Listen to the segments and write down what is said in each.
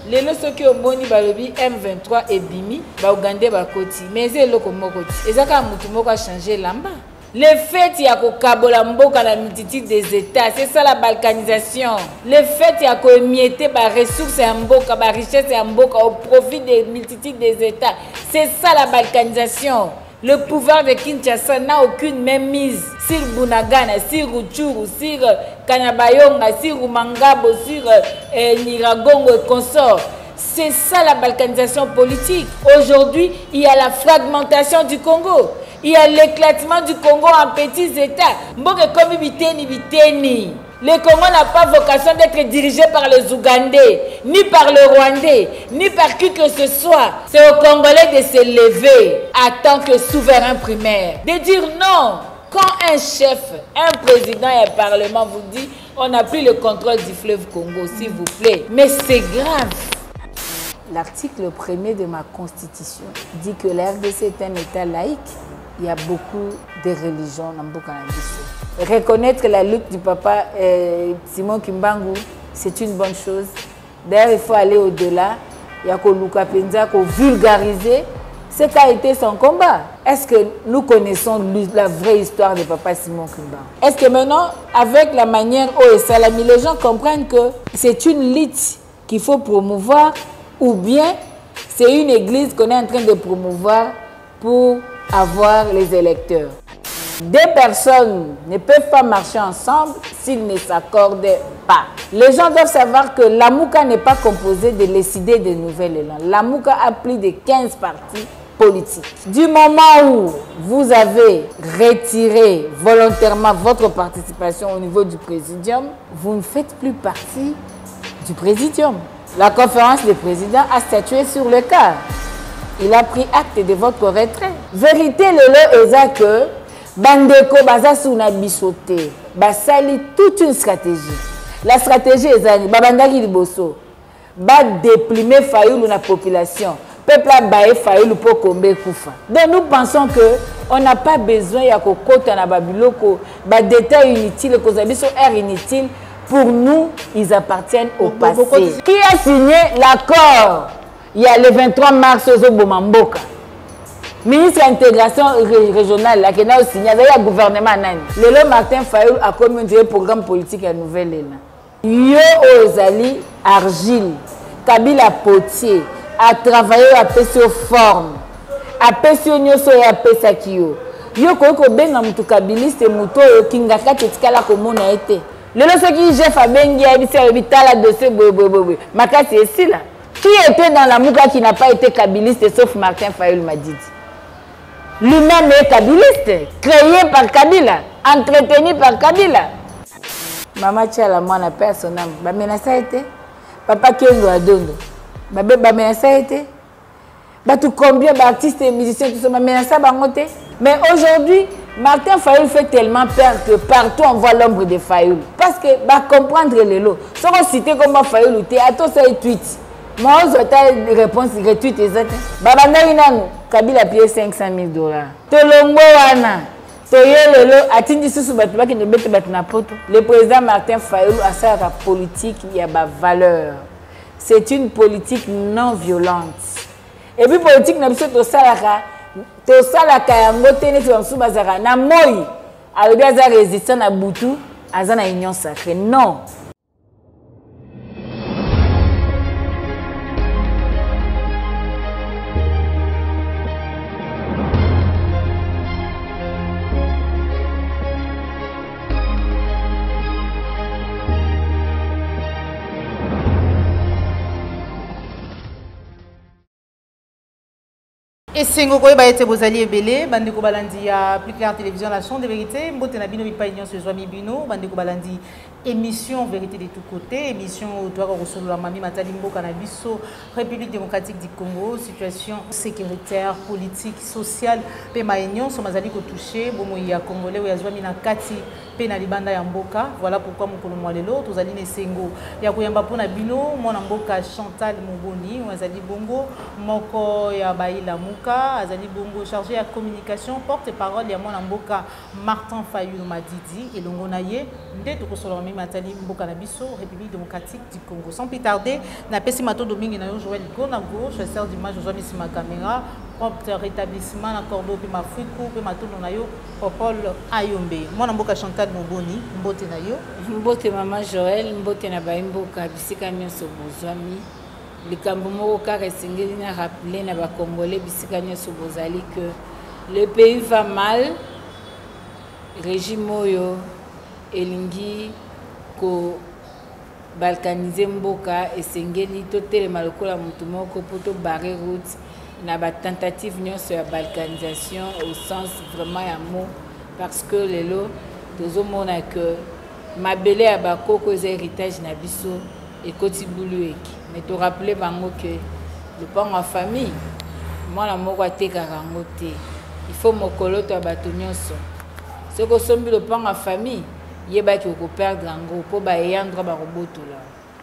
Les ceux qui ont moni balobi M23 et Bimi, ba Ougandais ba koti. Mais c'est le comme koti. Et ça quand mutumo a changé lamba. Le fait y a ko kabola mboka la multitude des États, c'est ça la balkanisation. Le fait y a ko émietter ba ressources et mboka, ba richesse et mboka au profit des multitudes des États. C'est ça la balkanisation. Le pouvoir de Kinshasa n'a aucune mainmise sur Bunagana, sur Rutshuru, sur Kanyabayonga, sur Mangabo, sur Niragongo et consorts. C'est ça la balkanisation politique. Aujourd'hui, il y a la fragmentation du Congo. Il y a l'éclatement du Congo en petits États. Le Congo n'a pas vocation d'être dirigé par les Ougandais, ni par le Rwandais, ni par qui que ce soit. C'est aux Congolais de se lever en tant que souverain primaire. De dire non. Quand un chef, un président et un parlement vous dit on n'a plus le contrôle du fleuve Congo, s'il vous plaît. Mais c'est grave. L'article 1er de ma constitution dit que la RDC est un État laïque. Il y a beaucoup de religions dans le Canada. Reconnaître la lutte du papa Simon Kimbangu, c'est une bonne chose. D'ailleurs, il faut aller au-delà. Il y a Luka Penza qui vulgariser ce qu'a été son combat. Est-ce que nous connaissons la vraie histoire de papa Simon Kimbangu? Est-ce que maintenant, avec la manière où Salami, les gens comprennent que c'est une lutte qu'il faut promouvoir ou bien c'est une église qu'on est en train de promouvoir pour avoir les électeurs? Deux personnes ne peuvent pas marcher ensemble s'ils ne s'accordent pas. Les gens doivent savoir que l'Amouka n'est pas composée de l'idée de nouvel élan. L'Amouka a plus de 15 partis politiques. Du moment où vous avez retiré volontairement votre participation au niveau du présidium, vous ne faites plus partie du présidium. La conférence des présidents a statué sur le cas. Il a pris acte de votre retrait. Vérité, le est que Bandeko Bazasuna Bisoté, Basali toute une stratégie. La stratégie est que Babandaki Liboso, va déprimer Fayoulou la population. Peuple a baé Fayoulou pour combler Koufa. Donc nous pensons que on n'a pas besoin de kokota na babiloko, ba détails inutiles, cause abiso air inutile. Pour nous, ils appartiennent au passé. Qui a signé l'accord? Il y a le 23 mars au Bomamboka. Ministre de l'intégration régionale, là, qui a signé, il y a le gouvernement. Le Martin Fayoulou a commis un programme politique à Nouvelle-Élan. Yo Ozali Argile, Kabila Potier, a travaillé à Pessio Forme, à Pessio Nyoso et à Pessakio. Yo Koko Ben Amoutoukabiliste et Mouto Kingaka Tetikala Komona été. Le ce qui j'ai Fabengi a dit c'est dossier boy. Makasi est ici là. Qui était dans la Mouka qui n'a pas été kabiliste sauf Martin Fayoulou Madidi? Lui-même est kabiliste, créé par Kabila, entretenu par Kabila. Maman Tchala, moi, n'a personne. Bamena ça a été. Papa Kengo Adondo. Bamena ça a été. Tout combien d'artistes et musiciens, tout ça, bamena ça bangoté. Mais aujourd'hui, Martin Fayoulou fait tellement peur que partout on voit l'ombre de Fayoulou. Parce que, comprendre les lots. Si on cite comment Fayoulou était, attends ça et tweet. Moi, je vais réponse gratuite exacte. Babanda inanu, Kabila a payé $500 000. Tolongo wana. Le président Martin Fayoulou a sa politique, il y a des valeurs. C'est une politique non violente. Et puis politique n'a pas de salaka. To salaka yango tene to msu bazara na moi. Alors bien ça résistant à Boutou, azana union sacrée. Non. Et c'est un peu de Bozali et Belé, Bandeko Balandi a plus clair télévision, la chaîne de vérité, Mbote Nabino Mipagnon sur Joami Bino, Bandeko Balandi, émission Vérité de tous côtés, émission Outoua Rosolo la Mami Matalimbo Canabiso, République démocratique du Congo, situation sécuritaire, politique, sociale, Pemaignon, Somazali ko touché, Bomoya Congolais, ou Yazwami na Kati, Penalibanda Yamboka, voilà pourquoi mon colon Moalelo, Tozali Nesengo, Yakoyamba Pona Bino, mon Amboka Chantal Moboni, Wazali Bongo, Moko Yabaï Lamouka, Azali Bongo chargé à communication, porte-parole, Yamon Amboka Martin Fayoulou Madidi, et Longonaye, Nde Tokosolo matali mboka na biso République démocratique du Congo. Sans plus tarder, na pesi mato domingi na yo Joël Gonago, chasseur d'image Joël Missima caméra, prompt rétablissement na cordo pe mafuku pe matono na yo Paul Ayombe. Mwana mboka Chantal Moboni, mbote na yo. Mbote mama Joël, mbote na baimboka bisika nyonso bozwami. Likambo moko kaka esengeli na rappeler na ba Congolais bisika nyonso bozali que le pays va mal. Régime oyo elingi ko balkaniser mboka esengeli totelema lokola mutu moko po to barrer route na ba tentative nyonso ya balkanisation au sens vraiment ya mot parce que lelo tozomona que mabele ya bakoko eza héritage na biso ekoti bulu eki mais to rappeler bango que le pan en famille mwana moko atekaka yango te il faut mokolo to ya bato nyonso. Ce que sommes le pan en famille, il y a qui perdre en gros pour bailler droit baroboto là.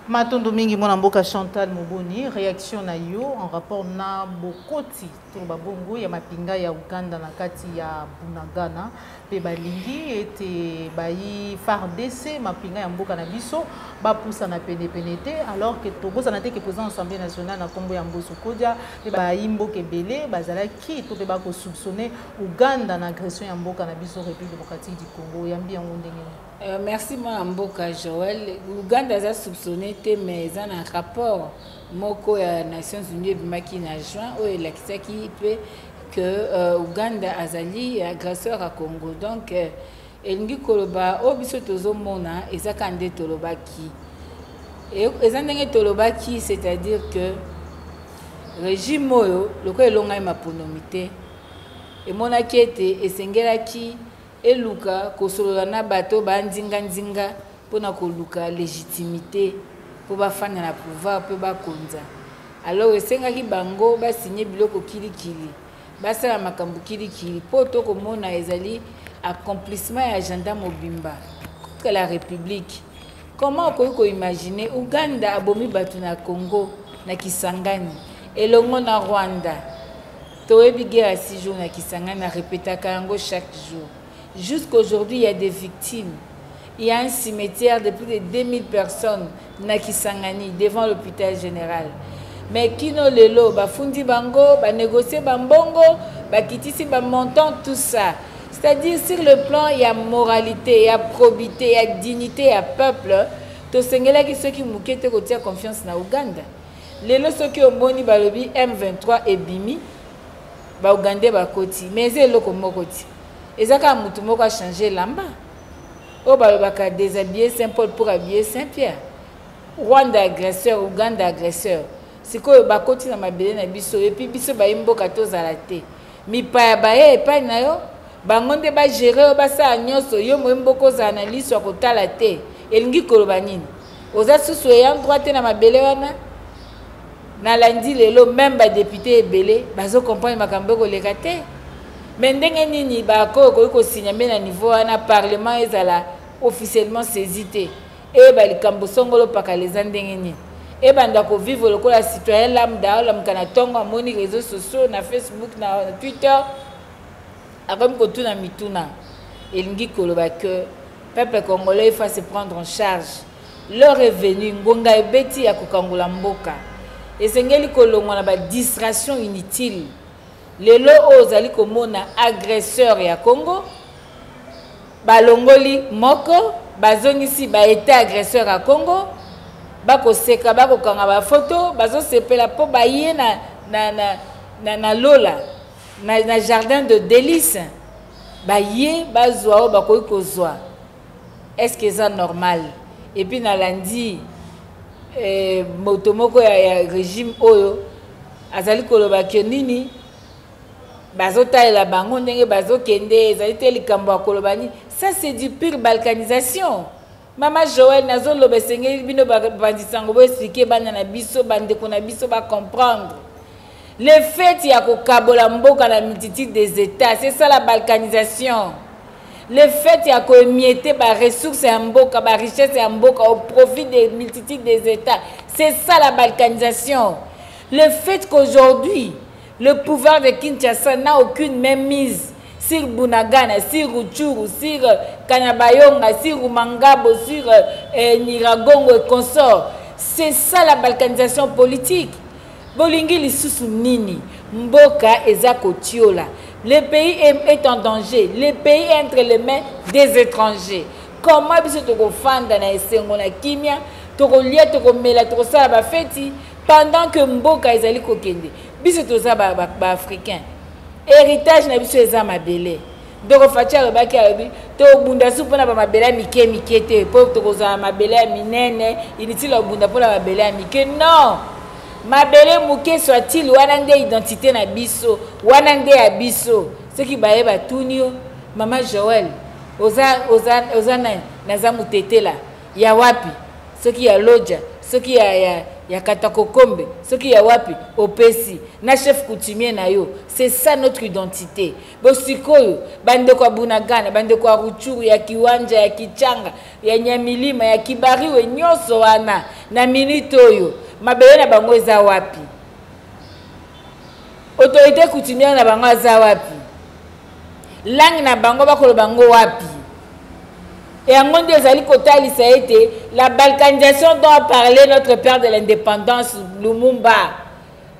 Matondo mingi mwana mboka Chantal Moboni, réaction na yo en rapport na bokoti to babongo ya mapinga ya Uganda na kati ya Bunagana pe balingi ete bayi FARDC mapinga ya mboka na biso ba poussa na pene penete alors que Togo ça na te que président Assemblée nationale na kombo ya Mboso Kodia pe bayi mboka ebele bazala ki to pe ba ko soupçonner Uganda na agression ya mboka na biso République démocratique du Congo yambi yango ndenge. Merci moi mboka Joël. Uganda a soupçonné mais ils ont un rapport moko ya Nations Unies bimaki na juin o elakisaki pe que Uganda azali agresseur à Congo donc elingi koloba o biso tozomona ezaka nde tolobaki et ezandenge tolobaki c'est-à-dire que régime oyo loko elonga maponomité et monaki ete esengelaki eluka kosolola na bato ba nzinga pona koluka légitimité pour ba fana na pouvoir pe ba konza alors esengaki bango ba signer biloko kilikili ba sala makambu kilikili po to komona ezali accomplissement ya agenda mobimba contre la République. Comment on peut imaginer Uganda abomi batu na Congo na Kisangani elongo na Rwanda toyebi guerre 6 jours na Kisangani na répétaka yango chaque jour. Jusqu'aujourd'hui, il y a des victimes. Il y a un cimetière de plus de 2000 personnes na Kisangani devant l'hôpital général. Mais kino lelo ba fundi bango, ba négocier bambongo, ba kitisi ba montant tout ça. C'est-à-dire sur le plan il y a moralité, il y a probité, il y a dignité, il y a peuple. To sengela ki ceux qui mukete ko tia confiance na Uganda. Lelo ceux qui omoni balobi M23 et Bimi ba Ugandais ba koti. Mais c'est loko mokoti. Ezaka mutu moko a changé lamba. O balobaka déshabiller Saint-Paul pour habiller Saint-Pierre. Rwanda agresseur, Uganda agresseur. Sikoyo bakoti na mabele na biso et puis biso ba imboka tozala te. Mipaya baye epai na yo bangonde ba gérer ba sa nyonso yo mboko za analyse ko tala te. Elingi koloba nini? Oza susu ya droite na mabele wana. Na lundi lelo même ba député ebele bazo comprendre makambo ko leka te. Mais ndenge nini bako ko signer na niveau na parlement ezala officiellement saisité et ba likambo songolo paka les ndenge nini et banda ko vivre lokola citoyen lambda la mkana tongo amoni réseaux sociaux na Facebook na Twitter akom ko tuna mituna elingi koloba que peuple congolais faut se prendre en charge leur revenu ngonga ebeti ya kokangola mboka esengeli kolongwa na ba distraction inutile. Lelo ozali komona agresseur ya Congo balongoli moko bazongisi ba état agresseur à Congo bako seka bako kanga ba photo bazo sepela po baye na lola na jardin de délices baye bazwa bako kozwa. Est-ce que c'est normal? Et puis na lundi motomoko ya régime oyo azali koloba ke nini bazota la bango ndenge bazokende ezali te likambo akolobani. Ça c'est du pure balkanisation. Mama Joël nazo lobesenge bino bandisango bo expliquer bana na biso bandeko na biso ba comprendre le fait ya kokabola mboka na multitude des états, c'est ça la balkanisation. Le fait ya ko émietter ba ressources ya mboka ba richesse ya mboka au profit des multitudes des états, c'est ça la balkanisation. Le fait qu'aujourd'hui le pouvoir de Kinshasa n'a aucune mainmise sur Bunagana, sur Rutshuru, sur Kanyabayonga, sur Mangabo, sur Niragongo et consorts. C'est ça la balkanisation politique. Bolingi lisusu nini, Mboka eza kotiola. Le pays est en danger. Le pays est entre les mains des étrangers. Comment biso toko fanda na esengo na kimia, toko lia toko mela toko sala ba feti pendant que Mboka ezali kokende. Biso toza ba africain. Héritage na biso eza mabele. Donc fatia le baki arabi to bunda su pona ba mabele mike mike te po toko za mabele minene, inutile bunda pona mabele mike. Non. Mabele muke soit-il wana nde identité na biso wana nde ya biso ce qui baye ba tunio mama Joël oza na za mutetela ya wapi ce qui ya loja ce qui ya katakokombe ce qui ya wapi opesi na chef coutumier na yo c'est ça notre identité bosikoyo bande kwa Bunagana bande kwa Rutshuru ya Kiwanja ya Kichanga ya Nyamilima ya Kibariwe nyoso wana na minitoyo mabele na bango eza wapi autorité coutumière na bango eza wapi langue na bango bakolo bango wapi et en monde ezali kotalisa ete la balkanisation dont parlait notre père de l'indépendance Lumumba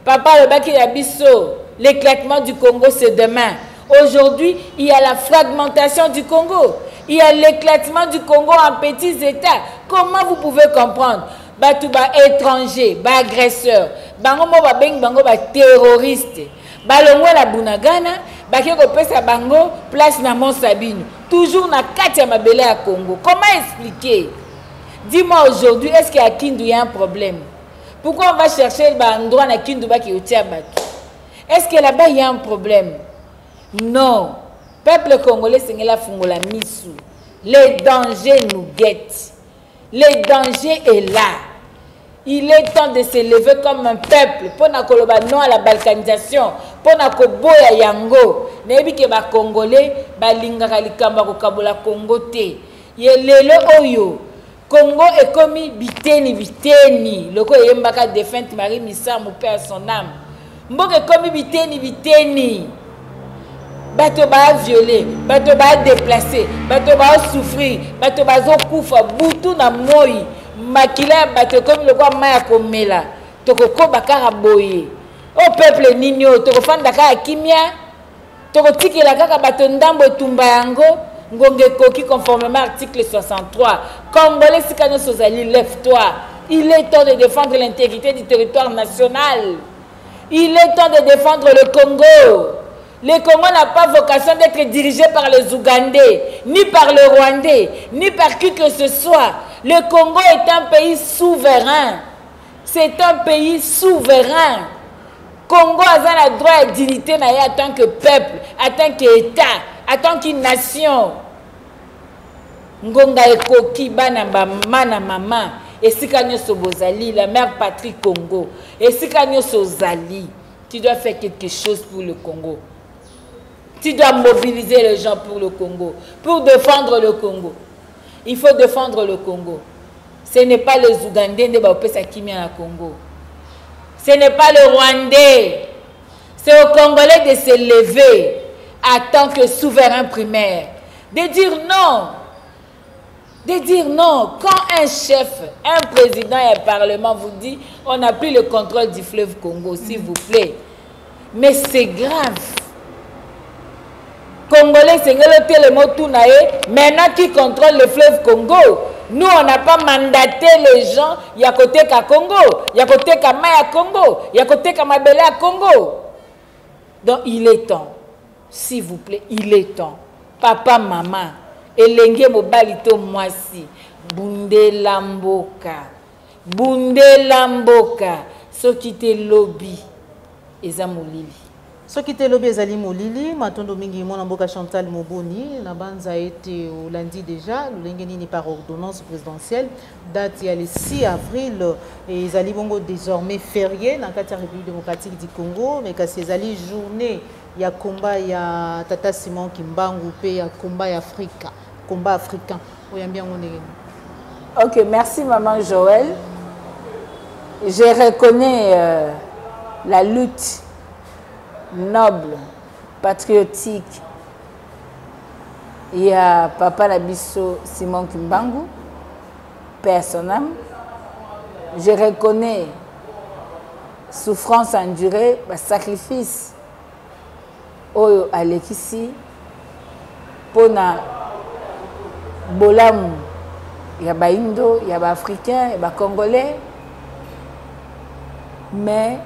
papa le baki ya biso l'éclatement du Congo c'est demain. Aujourd'hui il y a la fragmentation du Congo, il y a l'éclatement du Congo en petits états. Comment vous pouvez comprendre batu ba étranger ba agresseur bango mo ba beng bango ba terroriste balongo la Bunagana baki ko pesa bango place na Mont Sabine toujours na kati ya mabele ya Congo. Comment expliquer? Dis-moi aujourd'hui, est-ce qu'à Kindu il y a un problème? Pourquoi on va chercher ba endroit na Kindu ba ki otia batu? Est-ce que là-bas il y a un problème? Non. Peuple congolais sengela fungola misu. Les dangers nous guettent. Le danger est là. Il est temps de se lever comme un peuple pour na koloba non à la balkanisation, pour na koboya yango. Nebi ke ba congolais ba lingaka likamba ko kabola Congo te. Yelelo oyo Congo est comme biteni. Loko yembaka défunte Marie Missa mon père son âme. Mboke comme biteni. Bato ba violé, bato ba déplacé, bato ba souffrir, bato ba zo kufa butu na moi. Makila bato comme le quoi maya komela toko ko bakara boye au peuple ninyo toko fanda ka kimia toko tikela kaka bato ndambo tumba yango ngonge koki conformément à l'article 63 Congolais sikano sozali lève-toi, il est temps de défendre l'intégrité du territoire national, il est temps de défendre le Congo. Le Congo n'a pas vocation d'être dirigé par les Ougandais, ni par le Rwandais, ni par qui que ce soit. Le Congo est un pays souverain. C'est un pays souverain. Congo a la droit et dignité en tant que peuple, en tant qu'État, en tant qu'une nation. Ngonga ekoki bana mana mama. Et si kanyo sobozali, la mère patrie Congo. Et si kanyo sozali, tu dois faire quelque chose pour le Congo. Tu dois mobiliser les gens pour le Congo, pour défendre le Congo. Il faut défendre le Congo. Ce n'est pas les Ougandais de Baopesa Kimia au Congo. Ce n'est pas le Rwandais. C'est aux Congolais de se lever en tant que souverain primaire. De dire non. De dire non. Quand un chef, un président et un parlement vous dit on n'a plus le contrôle du fleuve Congo, s'il vous plaît. Mais c'est grave. Congolais, c'est le mot Tounaé, maintenant qui contrôle le fleuve Congo. Nous, on n'a pas mandaté les gens, il y a côté qu'à Congo, il y a côté qu'à Maya Congo, il y a côté qu'à Mabele à Congo. Donc, il est temps, s'il vous plaît, il est temps. Papa, maman, Elenge Mobalito Mwasi, Bunde Lamboka, ce qui était lobby, Ezamolili. Ce qui était lobby ezali molili matondo mingi mona mboka Chantal Moboni na banza été au lundi déjà lolenge nini par ordonnance présidentielle date ya le 6 avril et ezali bongo désormais férié dans la République démocratique du Congo mais kasi ezali journée ya combat ya Tata Simon Kimbangu pe ya combat africain oyambia ngone. OK, merci maman Joël. Je reconnais la lutte noble, patriotique Il y a papa Nabiso Simon Kimbangu, père son âme. Je reconnais souffrance endurée, sacrifice. Oyo alekisi pona bolamu ya ba Indo, ya ba Africain, ya ba Congolais. Mais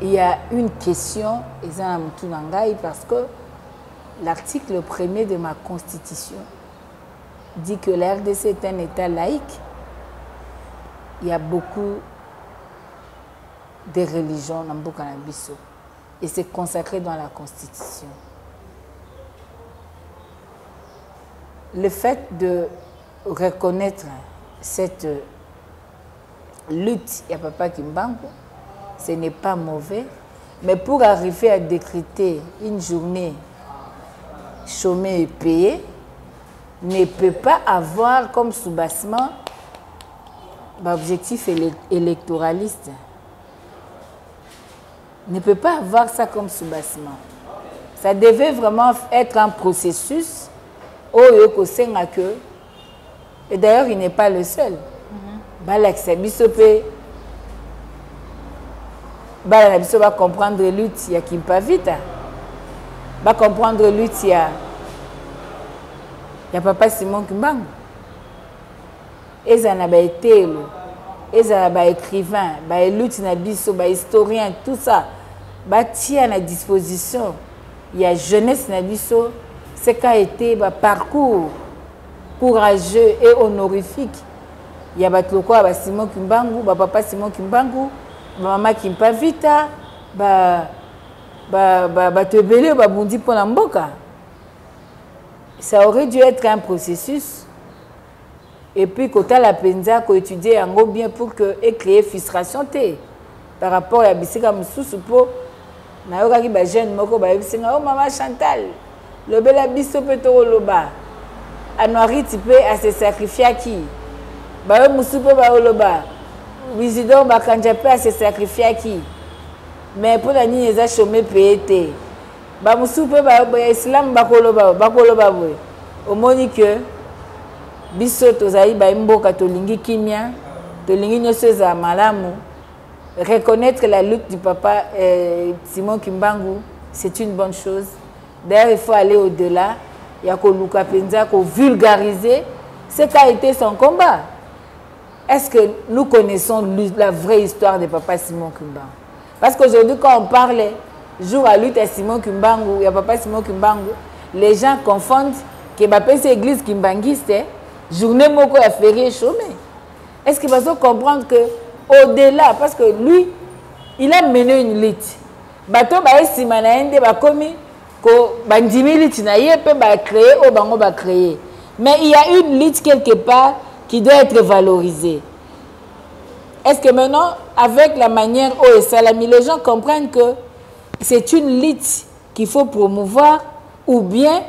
il y a une question, parce que l'article 1er de ma constitution dit que la RDC est un État laïque. Il y a beaucoup de religions dans Mboka na biso et c'est consacré dans la constitution. Le fait de reconnaître cette lutte, il y a papa Kimbangu, ce n'est pas mauvais, mais pour arriver à décréter une journée chômée et payée, ne peut pas avoir comme soubassement l'objectif électoraliste. Ne peut pas avoir ça comme soubassement. Ça devait vraiment être un processus et d'ailleurs il n'est pas le seul. Va comprendre lutte, il y a Kimpavita. Va comprendre lutte, il y a papa Simon Kimbangu. Et ça n'a pas été, et ça n'a pas écrivain, lutte na biso, historien, tout ça. Tient à disposition. Il y a jeunesse na biso, c'est qu'a été parcours courageux et honorifique. Il y a Simon Kimbangu, papa Simon Kimbangu, maman Kimpavita, Tebele, Bundi pour la Mboka. Ça aurait dû être un processus. Et puis, quand la penza, qu'on étudie en gros bien pour que et créer frustration par rapport à Bissika Moussou pour na yoka ki jeune moko oh maman Chantal, le bel abisso peut loba. Anoari type à se sacrifier à qui? Moussou peut loba. Wizidon Bakanjape à se sacrifier à qui? Mais pour la nuit, ils ont chômé payé. Moussou peut islam bakoloba au monique biso tozali mboka tolingi kimia tolingi nyonso za malamu. Reconnaître la lutte du papa Simon Kimbangu, c'est une bonne chose. D'ailleurs, il faut aller au-delà. Il y a Koluka Penza, vulgariser ce qu'a été son combat. Est-ce que nous connaissons la vraie histoire de papa Simon Kimbangu? Parce qu'aujourd'hui, quand on parle jour à lutte à Simon Kimbangu, il y a papa Simon Kimbangu, les gens confondent que c'est l'église kimbanguiste, journée moko a férié chômé. Est-ce qu'il va se comprendre que au-delà, parce que lui, il a mené une lutte. Bato ba simanaende ba komi ko bandimi lutte na yepe ba créer au bango ba créer. Mais il y a une lutte quelque part qui doit être valorisée. Est-ce que maintenant, avec la manière où Salami, les gens comprennent que c'est une lutte qu'il faut promouvoir ou bien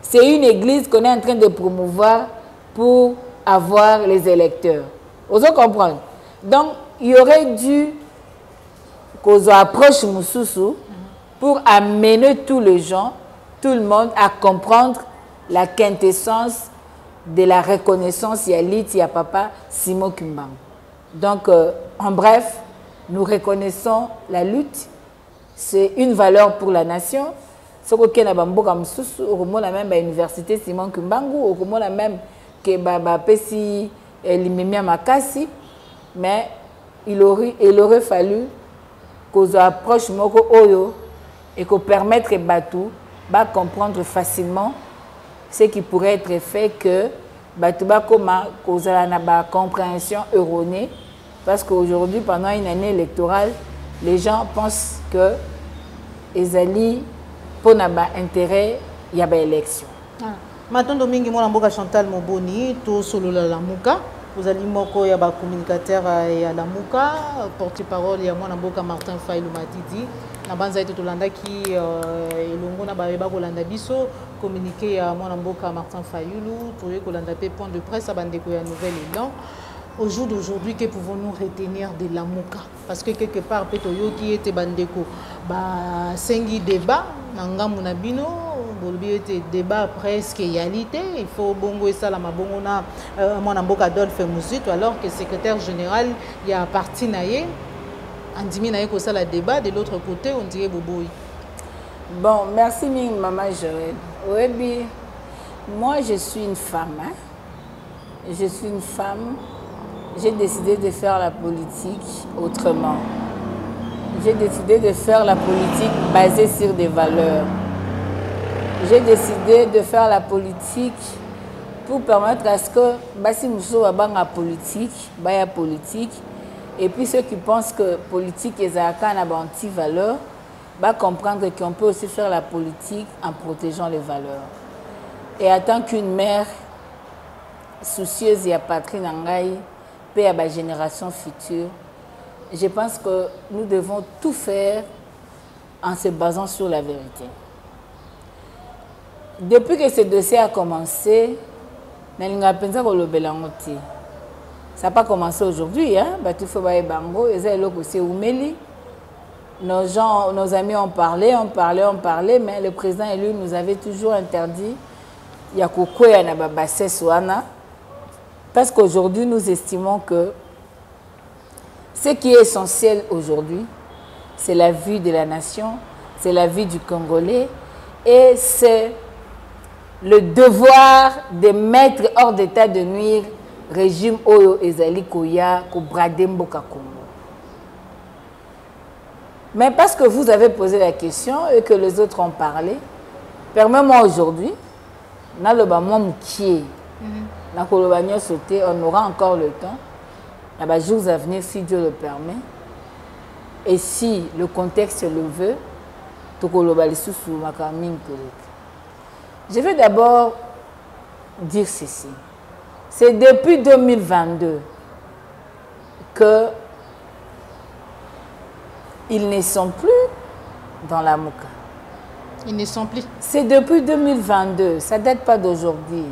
c'est une église qu'on est en train de promouvoir pour avoir les électeurs? Vous comprenez? Donc, il y aurait dû qu'on approche Moussoussou pour amener tous les gens, tout le monde à comprendre la quintessence de la reconnaissance il y a papa Simon Kimbangu. Donc, en bref, nous reconnaissons la lutte. C'est une valeur pour la nation. Ce qu'on a bamboka Moussoussou, au même l'université Simon Kimbangu, au même que Pessi Limemia Makasi, mais il aurait fallu qu'on approche Moko Oyo et qu'on permette Batou de comprendre facilement ce qui pourrait être fait que Batou cause la compréhension erronée, parce qu'aujourd'hui, pendant une année électorale, les gens pensent que Ezali pour intérêt, il y a une élection. Maintenant, Domingue Mboka Chantal Moboni, tout solo la Lamuka. Vous allez moko ya ba communicateur ya Lamuka, porte-parole ya mwana Mboka Martin Fayulu Matidi. Na banza ete tolanda ki elongo na ba kolanda biso communiqué ya mwana Mboka Martin Fayulu, toye kolanda pe point de presse à bandeko ya Nouvelle Élan. Au jour d'aujourd'hui, que pouvons-nous retenir de Lamuka? Parce que quelque part, peut-être qui était bandeko, ba sengi débat, nanga munabino, débat presque égalité. Il faut bongo et ça la mabongona mon amboka Adolphe Mouzito alors que secrétaire général il y a parti naïe andimi naïe ko ça la débat de l'autre côté on dirait boboy. Bon, merci maman Joël. Oui, moi je suis une femme. Hein? Je suis une femme. J'ai décidé de faire la politique autrement. J'ai décidé de faire la politique basée sur des valeurs. J'ai décidé de faire la politique pour permettre à ce que Bassi Mousso a politique, baya politique, et puis ceux qui pensent que politique est un anti-valeur, va comprendre qu'on peut aussi faire la politique en protégeant les valeurs. Et en tant qu'une mère soucieuse et à patrie nangaï, paix à la génération future, je pense que nous devons tout faire en se basant sur la vérité. Depuis que ce dossier a commencé, ça n'a pas commencé aujourd'hui. Nos amis ont parlé, mais le président élu nous avait toujours interdit parce qu'aujourd'hui, nous estimons que ce qui est essentiel aujourd'hui, c'est la vie de la nation, c'est la vie du Congolais et c'est le devoir de mettre hors d'état de nuire le régime Oyo Ezali Koya Kobradembo Kakongo. Mais parce que vous avez posé la question et que les autres ont parlé, permets-moi aujourd'hui, on aura encore le temps. Il y a des jours à venir, si Dieu le permet. Et si le contexte le veut, je vais d'abord dire ceci. C'est depuis 2022 que ils ne sont plus dans la Mouka. Ils ne sont plus. C'est depuis 2022, ça ne date pas d'aujourd'hui,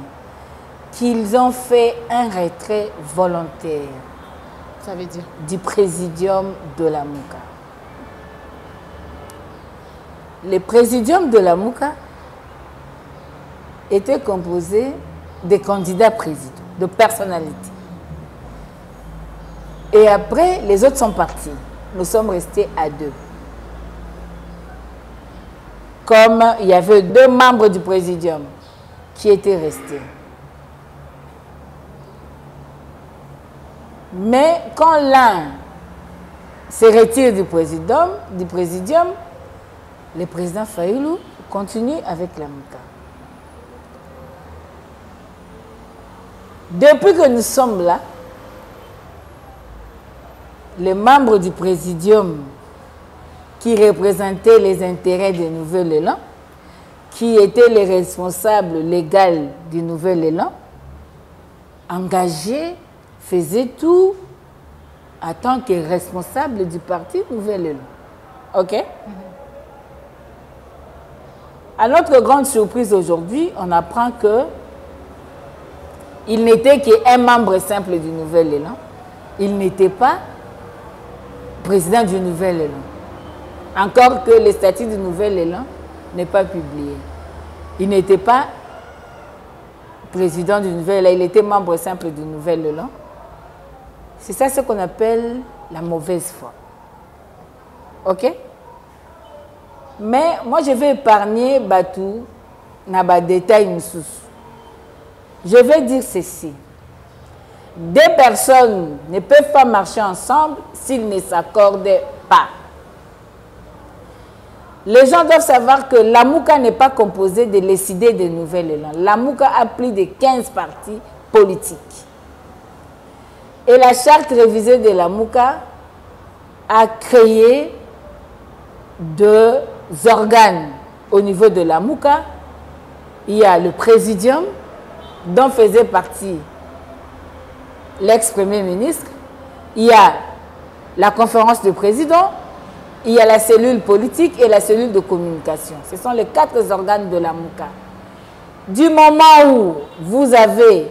qu'ils ont fait un retrait volontaire. Ça veut dire du présidium de la Mouka. Le présidium de la Mouka était composé de candidats présidents, de personnalités. Et après, les autres sont partis. Nous sommes restés à 2. Comme il y avait 2 membres du présidium qui étaient restés. Mais quand l'un se retire du présidium, le président Fayoulou continue avec la Mouka. Depuis que nous sommes là, les membres du présidium qui représentaient les intérêts du Nouvel Élan, qui étaient les responsables légaux du Nouvel Élan, engagés, faisaient tout en tant que responsable du parti Nouvel Élan. OK? À notre grande surprise aujourd'hui, on apprend que il n'était qu'un membre simple du Nouvel Élan. Il n'était pas président du Nouvel Élan. Encore que le statut du Nouvel Élan n'est pas publié. Il n'était pas président du Nouvel Élan, il était membre simple du Nouvel Élan. C'est ça ce qu'on appelle la mauvaise foi. OK? Mais moi, je vais épargner Batou dans les détails. Je vais dire ceci. 2 personnes ne peuvent pas marcher ensemble s'ils ne s'accordent pas. Les gens doivent savoir que la Mouka n'est pas composée de l'idée de Nouvel Élan. La Mouka a plus de 15 partis politiques. Et la charte révisée de la Mouka a créé 2 organes au niveau de la Mouka. Il y a le présidium, dont faisait partie l'ex-premier ministre. Il y a la conférence de présidents. Il y a la cellule politique et la cellule de communication. Ce sont les 4 organes de la Mouka. Du moment où vous avez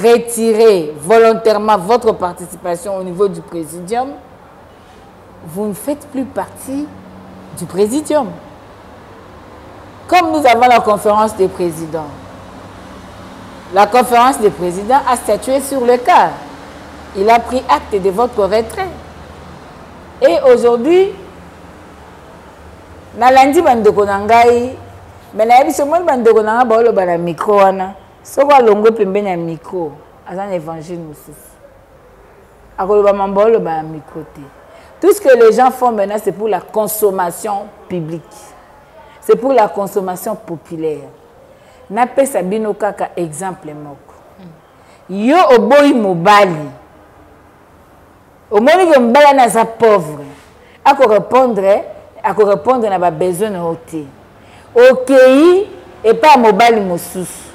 retiré volontairement votre participation au niveau du présidium, vous ne faites plus partie du présidium. comme nous avons la conférence des présidents, la conférence des présidents a statué sur le cas. Il a pris acte de votre retrait. Et aujourd'hui, na lundi bandeko nangai, mais na biso mo bandeko nanga ba lo bana micro wana. Soko alongo pembeni ya micro, azan évangile mosusu. Akoloba mambolo ba micro te. Tout ce que les gens font maintenant, c'est pour la consommation publique. C'est pour la consommation populaire. Nape sabino kaka exemple moko. Yo oboyi mobali. Au moins que mbala na za pauvre. Ako répondre na ba besoin na oté. OK et pas mobali mosusu.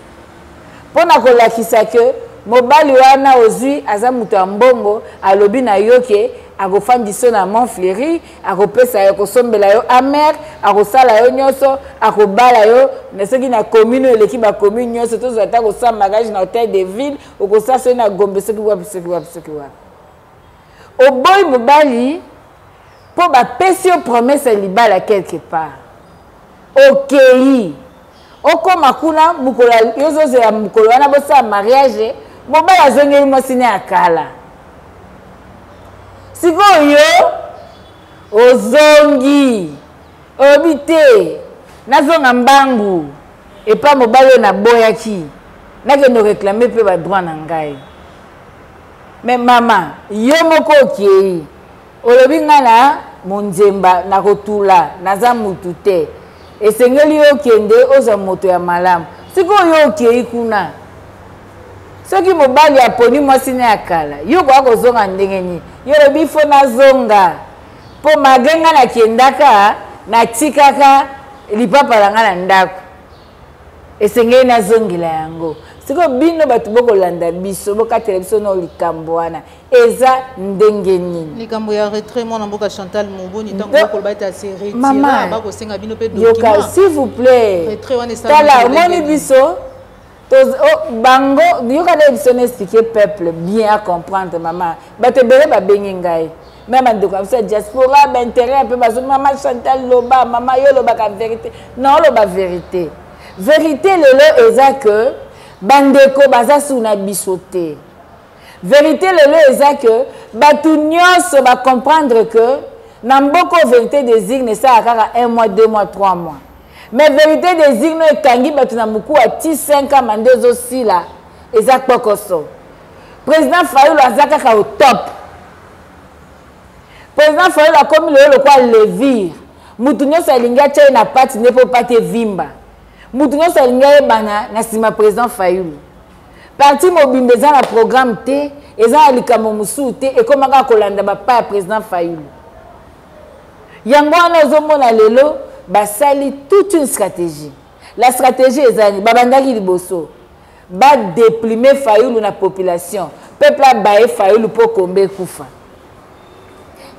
Pona ko lakisa que mobali wana ozui aza mutu mbongo alobi na yoke akofandisa na Montfleury akopesa yo kosombela yo amer akosala yo nyoso akobala yo na soki na commune eleki ba commune nyoso to zata ko sa mariage na hôtel de ville okosa so na Gombe soki wapi oboy mobali po ba pesi yo promesse libala quelque part OK okoma kuna mukola yozo ya mukolo wana bosa mariage mobali azongeli mosine akala sikoyo ozongi obite nazonga mbangu epa mobali na boyaki nakendo réclamer pe ba droit na ngai mais mama yo moko okei olobi nga na monzemba na kotula naza mutu te esengeli yo kende oza moto ya malamu sikoyo okei kuna soki mobali aponi mwasi na akala yo kwa kozonga ndenge ni yo lobi fo nazonga po magenga na kendaka na tikaka lipapa langa na ndako esengeli nazongela yango siko bino batu bokolanda biso bokatela biso na likambo wana eza ndenge nini likambo ya retrait mwana mboka Chantal Moboni tango bokoloba ita se retira bakosenga bino pe document yoka s'il vous plaît retrait wana ça tala moni biso bango yoka na biso expliquer peuple bien à comprendre maman bato bele ba bengi ngai même en comme ça diaspora ba intérêt un peu bazo maman Chantal loba maman yo loba ka vérité non loba vérité lelo eza que bandeko baza suna bisoté vérité lelo eza que batu nyonso ba comprendre que na mboko vérité désigne ça kaka 1 mois 2 mois 3 mois mais vérité désigne ekangi batu na muku a 5 ans mandezo sila eza pokoso président Fayulu azaka ka au top président Fayulu a comme le quoi levir mutu nyonso alinga tche na pati ne po pate vimba mutu nyonso alinga bana na sima président Fayulu parti mobimbe eza na programme te eza na likambo musu te ekomaka kolanda bapa ya président Fayulu yango wana ozomona lelo basali toute une stratégie la stratégie ezali babandaki liboso ba déprimer Fayulu na population peuple abaye Fayulu po kombe kufa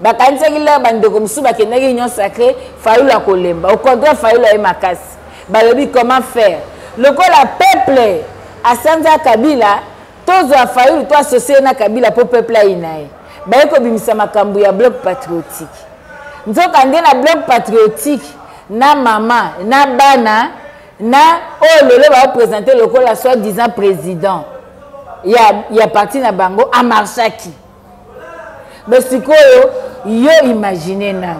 bakanisaki la bandeko musu bakendaki union sacrée Fayulu akolemba au contraire Fayulu aye makasi balobi comment faire lokola peuple asanza Kabila tozwa Fayulu to associé na Kabila po peuple ainaye baye kobimisa makambo ya bloc patriotique nzoka nde na bloc patriotique na mama na bana na lelo ba présenter lokola soi-disant président ya parti na bango a marchaki mais sikoyo yo imaginer na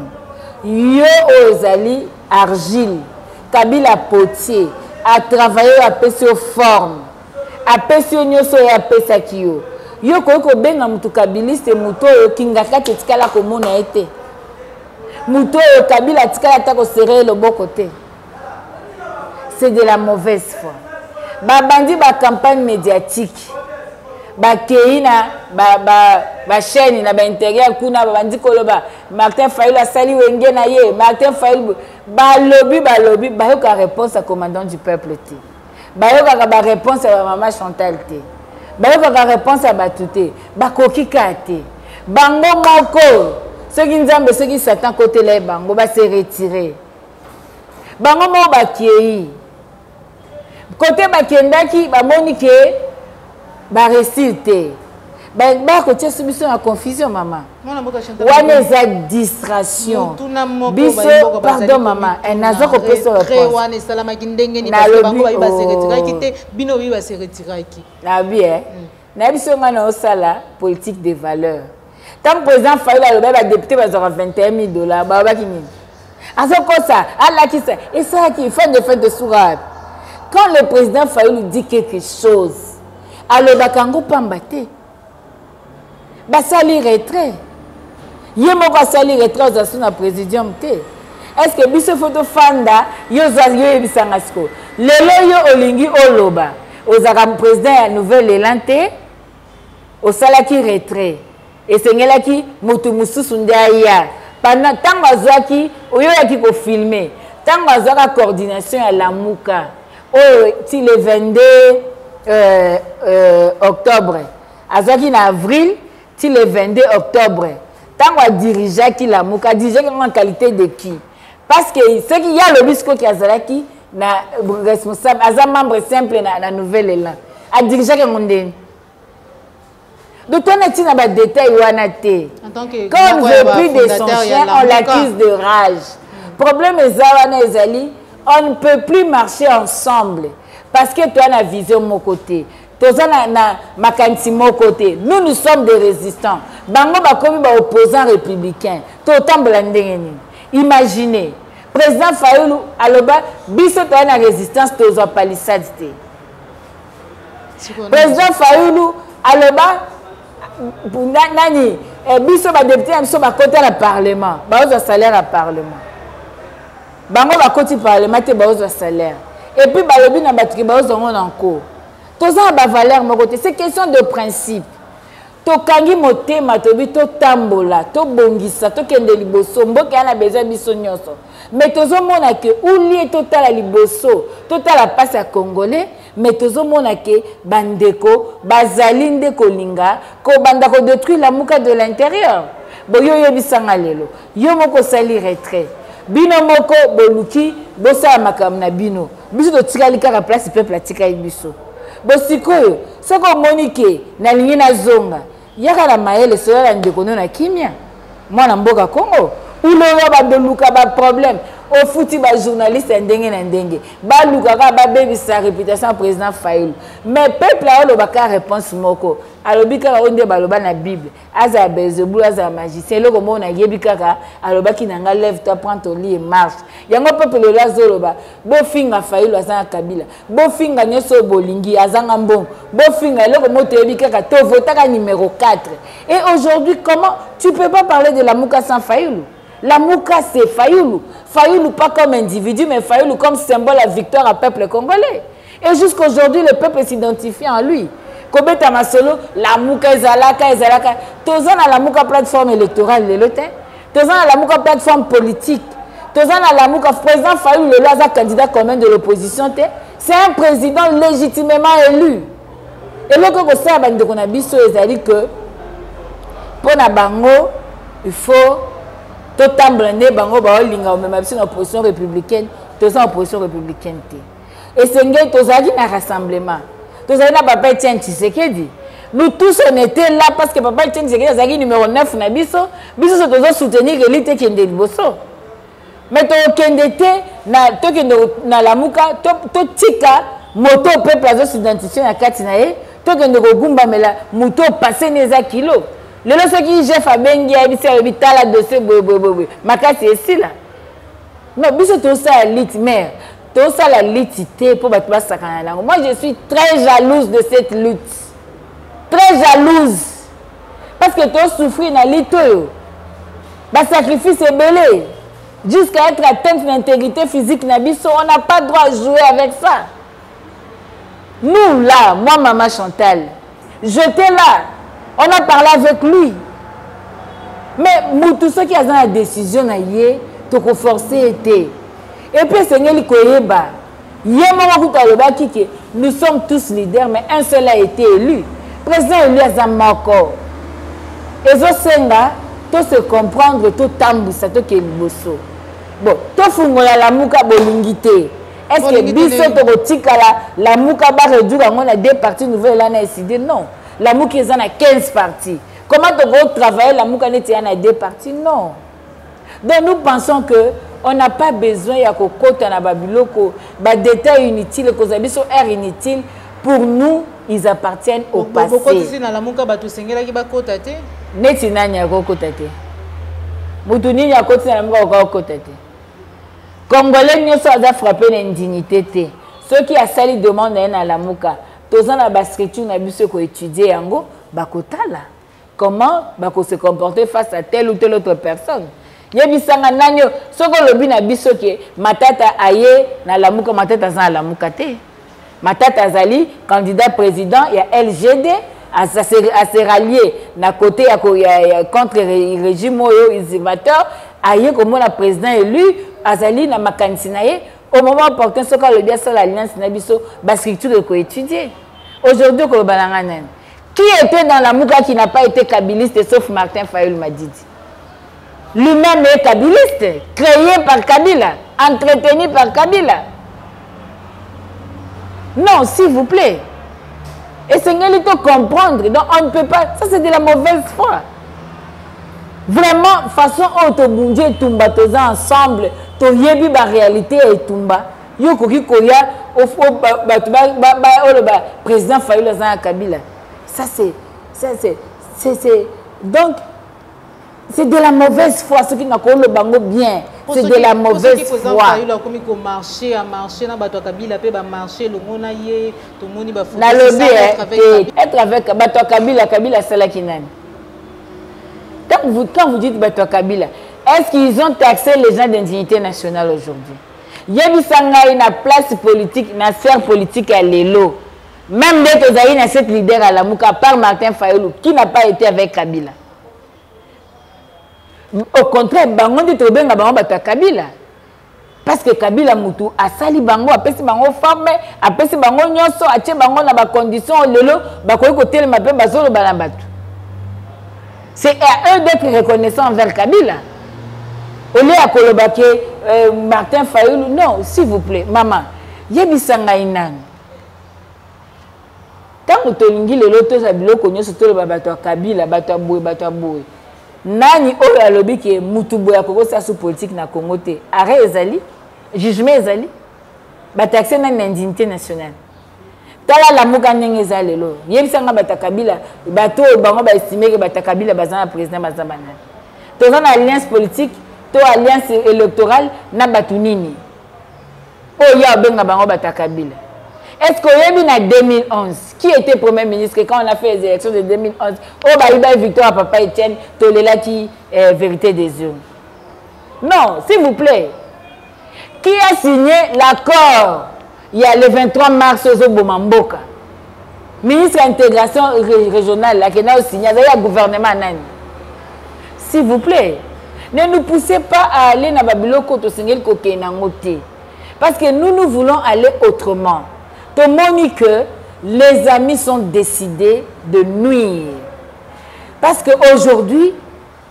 yo ozali argile Kabila potier a travaillé à pesio forme a pesio nyoso ya pesa kiyo yo ko benga mutu kabiliste muto yo kingaka tetikala komona ete muto yo Kabila tikala ta ko serrer le boko te c'est de la mauvaise foi babandi ba campagne médiatique ba keina ba chaîne na ba intérieur kuna babandi koloba Martin Fayulu asali wenge na ye Martin Fayulu balobi ba yoka réponse à commandant du peuple te ba yoka ba réponse à maman Chantal te ba yoka réponse à batute ba kokika te bango moko ceux nzambe ceux qui Satan côté les bango ba se retirer bango mo ba kiei côté ba kendaki ba monike ba réciter ba côté submission à confusion maman wana eza distraction biso pardon maman naza kopesa wana esalamaki ndenge nini parce que bango bayi baseretiraki te bino bayi baseretiraki nabi na biso nga na osala politique des valeurs tant président Fayulu aloba ba député bazora $21,000 ba baki nini azokosa alakisa et ça qui fait de sourate quand le président Fayulu dit quelque chose aloba kango pambate basali retrait ye moko asali retrait ozasi na présidium te est-ce que biso photo fanda yo yebisanga siko lelo yo olingi oloba ozaka président ya nouvelle élan te osalaki retrait esengelaki motu mosusu nde aya pendant ntango azwaki oyoyaki kofilme ntango azwaka coordination ya lamuka oyo ti le 22 octobre azwaki na avril ti le 22 octobre tango adirigeaki lamuka adirigeaki en qualité de qui parce que ce qui y a le bisco qui azalaki na responsable aza membre simple na nouvelle élan adirigeaki ndeni donc on est na ba détail wana te quand on veut plus de son chien on l'accuse de rage problème wana ezali on ne peut plus marcher ensemble parce que toi na vision mon côté toza na makanisi moko te nous sommes des résistants bango bakomi ba opposants républicains totambola ndenge nini imaginez président Fayulu aloba biso toza na résistance tozwa palissade te président Fayulu aloba nani biso ba député biso bakota na parlement bazwa salaire à parlement bango bakoti parlement te bazwa salaire et puis balobi na batiki bazwa ngo na cour toza ba valeur moko te c'est question de principe tokangi motema tobi totambola tobongisa tokende liboso mboka na besoin biso nyonso mais tozomona ke ulie totala liboso totala pasi ya congolais mais tozomona ke bandeko bazali nde kolinga kobanda kodétruire la muka de l'intérieur boyo yebisanga lelo yo moko sali retrait bino moko boluki bosala makambo na bino biso totikali kaka place peuple atikali biso bosikoyo soko omoni ke nalingi nazonga yaka na mayele soyola ndeko no na kimia mwana mboka Congo uloyo bandoluka ba problème ofuti ba journaliste ndenge na ndenge baluka ka babebisa réputation président Fayulu mais peuple a lobaka réponse moko alobi kaka onde baloba na Bible aza Beelzebul aza magicien loko mona yebi kaka alobaki nanga lève toi prends ton lit et marche yango peuple lo lazoloba bo finga Fayulu azanga Kabila bo finga nyoso bolingi azanga mbongo bo finga loko moto yebi kaka to votaka numéro 4 et aujourd'hui comment tu peux pas parler de la Muka sans Fayulu? La Muka c'est Fayulu. Fayulu pas comme individu, mais Fayulu comme symbole à victoire à peuple congolais. Et jusqu'aujourd'hui, le peuple s'identifie en lui. Kobeta Masolo, la Muka ezalaka. Tozan à la Muka plateforme électorale le lotin. Tozan à la Muka plateforme politique. Tozan à la Muka président Fayulu le Laza candidat commun de l'opposition. C'est un président légitimement élu. Et le que ça bande qu'on a biso ezali que pour na bango il faut tout tamblane bango ba olinga o même na opposition républicaine tous en opposition républicaine te et c'est tozali na rassemblement tozali na papa Etienne Tshisekedi nous tous on était là parce que papa Etienne Tshisekedi azali numéro 9 na biso so tozo soutenir elite kende liboso mais to kende te na to kende na lamuka to tika moto peuple azo s'identifier na kati na ye to kende ko gumba mela moto passer neza kilo lelo soki chef abengi abisi abitala dossier boy makasi esila non biso to ça lit mère to ça la litité pour battu basakana nango moi je suis très jalouse de cette lutte très jalouse parce que to souffrir na lito ba sacrifice belé jusqu'à être atteinte d'intégrité physique na biso on n'a pas droit à jouer avec ça nous là moi maman Chantal j'étais là. On a parlé avec lui. Mais tout ce qui a dans la décision, tu as forcé été. Et puis, Seigneur, nous sommes tous leaders, mais un seul a été élu. Le président élu a encore. Et ça, tu se comprendre, tu t'embousses, tu es bosso. Bon, tu fais la mouka bolingité. Est-ce que biso to tika la mouka ba réduire on a deux parties nouvelles là na décidé non. la mouka est à 15 parties. Comment tu vas travailler la mouka est à 2 parties? Non. Donc nous pensons que on n'a pas besoin de kokota na babiloko, ba détails inutiles, que ça air inutile. Pour nous, ils appartiennent au passé. Pourquoi tu na la mouka batu sengela ki ba kota te? Neti nani ya kokota te. Mutu nini ya kota na mouka kokota te. Congolais nyoso aza frappé l'indignité te. Ceux qui a sali demande na la mouka, tozana na ba structure na biso ko étudier yango, bakotala. Comment bako se comporter face à telle ou telle autre personne. Yebisanga nanyo soko lobi na biso ke matata aye na lamuka matata za la lamuka te. Matata azali candidat président ya LGD à se rallier na côté ya contre régime oyo usurpateur aye comme la président élu azali na makanisi na ye au moment opportun soko lobi à l'alliance na biso ba structure ko étudier. Aujourd'hui ko balanga nani. Qui était dans la Mouka qui n'a pas été kabiliste sauf Martin Fayulu Madidi? Lui-même est kabiliste, créé par Kabila, entretenu par Kabila. Non, s'il vous plaît. Et c'est qu'il faut comprendre. Donc on ne peut pas. Ça c'est de la mauvaise foi. Vraiment, façon autobundje tumba toza ensemble, to yebi ba réalité et tumba. Yo koki koya au président Fayulu Kabila. Ça c'est donc c'est de la mauvaise foi ce qui n'a pas le bango bien, c'est de la mauvaise foi. Il a commis comme marché à marcher na bato Kabila pe ba marcher le mona ye tout moni ba fou. Na lobby être avec bato Kabila c'est là qui nani. Quand vous dites bato Kabila, est-ce qu'ils ont taxé les gens d'indignité nationale aujourd'hui? Yebisanga ina place politique, na sphère politique à l'élo. Même dès que a cette leader à la Mouka, par Martin Fayulu, qui n'a pas été avec Kabila. Au contraire, Bango dit que Bango bat Kabila. Parce que Kabila Moutou a sali Bango, a pesi Bango formé, a pesi Bango nyonso, a tché Bango na ba condition lelo, ba koyi côté le mape bazolo balambatu. C'est à eux d'être reconnaissants envers Kabila. Au lieu à Kolobake, Martin Fayulu, non, s'il vous plaît, maman, yebisanga inang. Tant que tu as le loto sa biloko nyo soto le bato Kabila bato boy nani oyo alobi ke mutu boya koko sa sous politique na Congo te arrêt ezali jugement ezali bataxe na indignité nationale tala la muka ndenge ezali lelo yebisanga bato Kabila bato bango ba estimer que bato Kabila bazana président bazabana to na alliance politique to alliance électorale na bato nini oya benga bango bato Kabila. Est-ce qu'il y a eu en 2011, qui était Premier ministre quand on a fait les élections de 2011, oh bah il y a victoire à Papa Etienne, Tolela qui est vérité des yeux. Non, s'il vous plaît. Qui a signé l'accord il y a le 23 mars au Bomamboka? Ministre de l'intégration régionale, là, qui a signé, il y a un gouvernement. S'il vous plaît, ne nous poussez pas à aller dans Babiloko to signer le coquet. Parce que nous voulons aller autrement. Tout le monde dit que les amis sont décidés de nuire. Parce qu'aujourd'hui,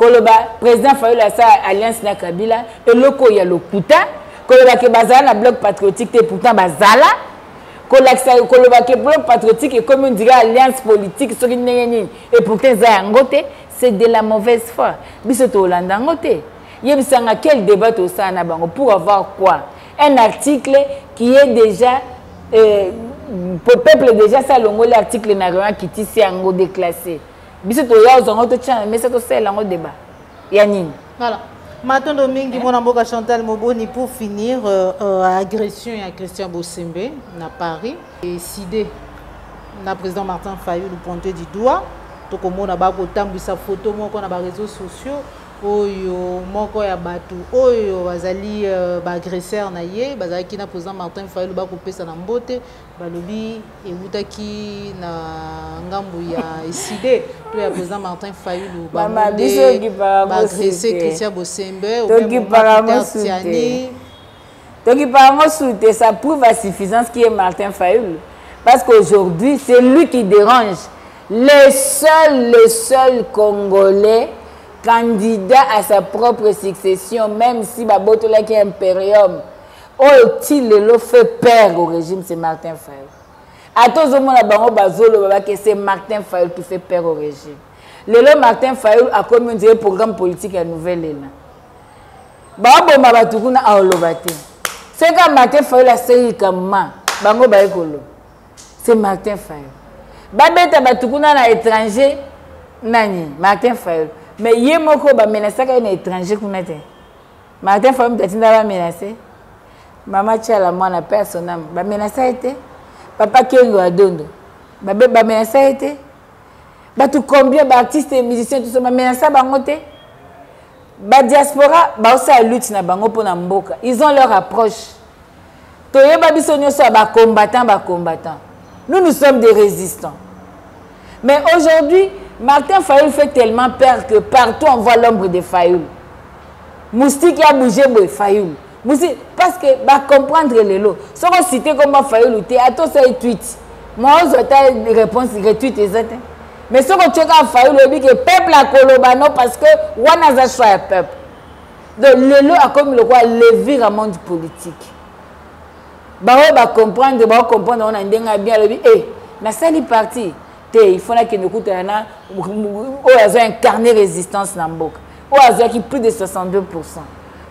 le président Fayulu a sa alliance na Kabila, et le il y a le Kouta, que le bazala bloc patriotique, et pourtant bazala, que le bloc patriotique est comme on dirait alliance politique, et pourtant c'est de la mauvaise foi. Bisoto Hollanda ngote. Yebisanga quel débat au sein pour avoir quoi? Un article qui est déjà pour peuple déjà ça l'article n'a qui tisse en déclassé. Bisoto ya ozango tchan mais c'est aussi l'ango débat. Yanine. Voilà. Maintenant Domingue mon amboka Chantal Moboni pour finir agression à Christian Bossembe na Paris et décidé na président Martin Fayulu pointé du doigt to komona ba ko tambisa photo moko na ba réseaux sociaux oyo moko ya batu oyo bazali ba agresseur na ye bazali kina président Martin Fayulu ba ko pesa na mbote balobi eutaki na ngambu ya décidé to ya président Martin Fayulu ba agresser Christian Bossembe ou même Tiani donc il parle de ça prouve à suffisance qui est Martin Fayulu parce qu'aujourd'hui c'est lui qui dérange le seul Congolais candidat à sa propre succession, même si Babotola qui est impérium, oh, il fait peur au régime, c'est Martin Fayulu. À tous les moments, c'est Martin Fayulu qui fait peur au régime. Le Martin Fayulu a commis un programme politique à Nouvelle-Élan. C'est quand Martin Fayulu a série comme c'est Martin Fayulu. Babeta batukuna na étranger nani Martin Fayulu. Mais yé moko ba menacer ka na étranger kuna te. Martin Fayulu tatinda ba menacer. Mama Tchala mwana personnel ba menacer été. Papa Kengo Adondo. Ba menacer été. Ba tout combien d'artistes et musiciens tout ça ba menacer bango te. Ba diaspora ba osa lutte na bango pona mboka. Ils ont leur approche. Toye ba biso nyoso ba combattant. Nous sommes des résistants. Mais aujourd'hui, Martin Fayulu fait tellement peur que partout on voit l'ombre de Fayulu. Moustique a bougé de Fayulu. Parce que va comprendre les lots. Si on cite comment Fayulu, tu as tous ces tweets. Moi, je des réponses retweets exactes. Mais si on check à Fayulu, on dit que le peuple a colobano parce que on a choisi le peuple. Donc le lot a comme le quoi lever le monde politique. Va comprendre, on a bien le eh, na sali parti. Il faut que nous écoutons incarner résistance dans le qui plus de 62%.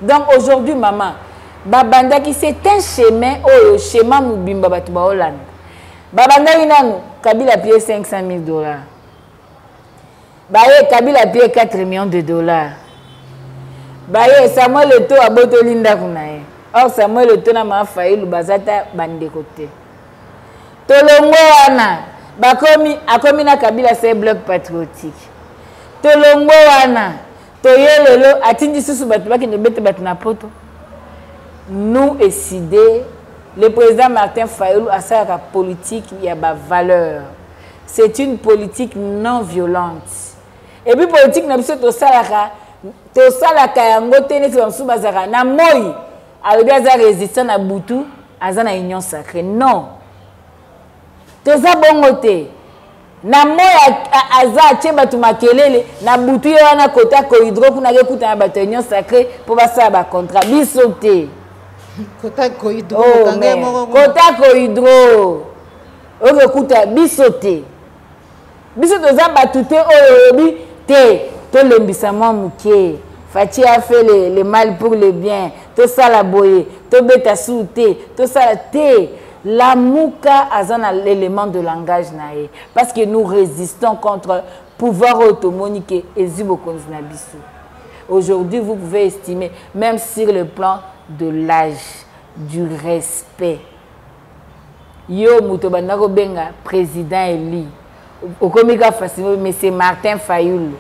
Donc aujourd'hui, maman, Babanda qui c'est un chemin, schéma Moubimba Batouba Hollande. Babanda Inanu, Kabila payé $500,000. Baye Kabila payé $4 millions. Baye Samuel Eto'o a Botolinda Kunaye. Or Samuel Eto'o n'a pas failli le bazata bande côté. Tolongo wana. Bakomi akomi na Kabila c'est bloc patriotique. Tolongo wana toyelelo atindi susu batu baki ne bete batu na poto. Nous décider le président Martin Fayulu a sa politique il y a ba valeur. C'est une politique non violente. Et puis politique na biso to salaka yango tene to msu bazaka na moi alobi aza résistant na butu aza na union sacrée. Non. Toza bongote na moya aza tcheba tu makelele na butu yana kota ko hydro kuna ngekuta na bato union sacré pour basa ba contrat bisote kota ko hydro kota ko hydro ngekuta bisote za batute oyobi te to lembisa mwa muke Fati a fait le mal pour le bien to sala boye to beta souté to sala te. La mouka a l'élément de langage naé parce que nous résistons contre le pouvoir automonique et zibokonzinabisu. Aujourd'hui, vous pouvez estimer, même sur le plan de l'âge, du respect. Yo Moutobandako Benga, président élu. Okomika Fassimo, mais c'est Martin Fayulu.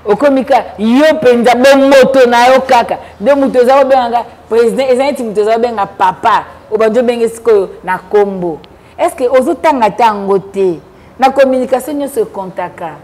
Okomika, yo penza bon moto na yo kaka. De Moutoza Benga, président, et Moutoza Benga, papa. Obanjo bengesko na kombo. Est-ce que ozotanga tangote na communication ne se contacta?